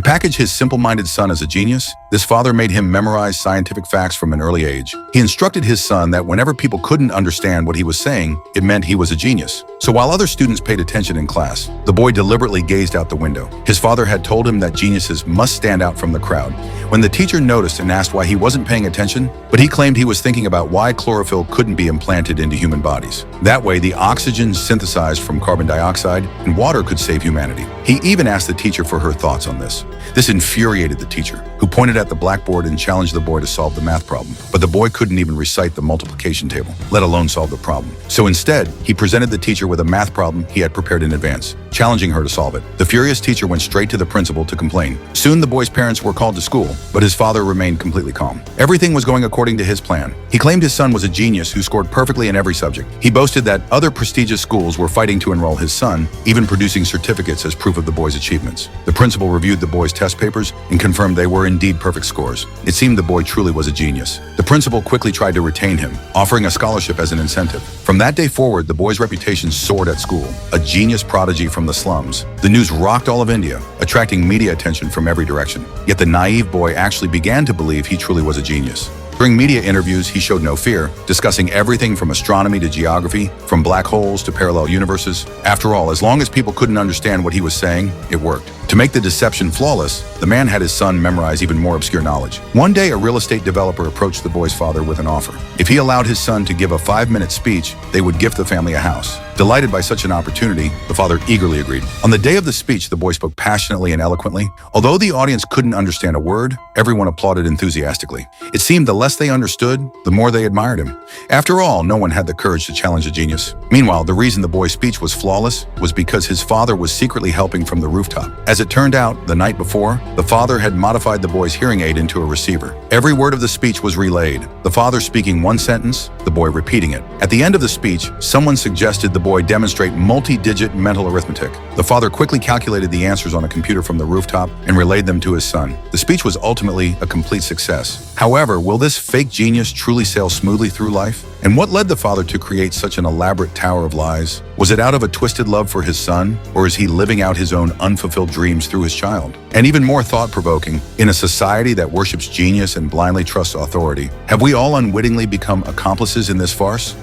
package his simple-minded son as a genius, this father made him memorize scientific facts from an early age. He instructed his son that whenever people couldn't understand what he was saying, it meant he was a genius. So while other students paid attention in class, the boy deliberately gazed out the window. His father had told him that geniuses must stand out from the crowd. When the teacher noticed and asked why he wasn't paying attention, but he claimed he was thinking about why chlorophyll couldn't be implanted into human bodies. That way, the oxygen synthesized from carbon dioxide and water could save humanity. He even asked the teacher for her thoughts on this. This infuriated the teacher, who pointed at the blackboard and challenged the boy to solve the math problem. But the boy couldn't even recite the multiplication table, let alone solve the problem. So instead, he presented the teacher with a math problem he had prepared in advance, challenging her to solve it. The furious teacher went straight to the principal to complain. Soon the boy's parents were called to school, but his father remained completely calm. Everything was going according to his plan. He claimed his son was a genius who scored perfectly in every subject. He boasted that other prestigious schools were fighting to enroll his son, even producing certificates as proof of the boy's achievements. The principal reviewed the boy's test papers and confirmed they were indeed perfect scores. It seemed the boy truly was a genius. The principal quickly tried to retain him, offering a scholarship as an incentive. From that day forward, the boy's reputation soared at school. A genius prodigy from the slums. The news rocked all of India, attracting media attention from every direction. Yet the naive boy actually began to believe he truly was a genius. During media interviews, he showed no fear, discussing everything from astronomy to geography, from black holes to parallel universes. After all, as long as people couldn't understand what he was saying, it worked. To make the deception flawless, the man had his son memorize even more obscure knowledge. One day, a real estate developer approached the boy's father with an offer. If he allowed his son to give a 5-minute speech, they would gift the family a house. Delighted by such an opportunity, the father eagerly agreed. On the day of the speech, the boy spoke passionately and eloquently. Although the audience couldn't understand a word, everyone applauded enthusiastically. It seemed the less they understood, the more they admired him. After all, no one had the courage to challenge a genius. Meanwhile, the reason the boy's speech was flawless was because his father was secretly helping from the rooftop. As it turned out, the night before, the father had modified the boy's hearing aid into a receiver. Every word of the speech was relayed, the father speaking one sentence, the boy repeating it. At the end of the speech, someone suggested the boy demonstrate multi-digit mental arithmetic. The father quickly calculated the answers on a computer from the rooftop and relayed them to his son. The speech was ultimately a complete success. However, will this fake genius truly sail smoothly through life? And what led the father to create such an elaborate tower of lies? Was it out of a twisted love for his son, or is he living out his own unfulfilled dreams through his child? And even more thought-provoking, in a society that worships genius and blindly trusts authority, have we all unwittingly become accomplices in this farce?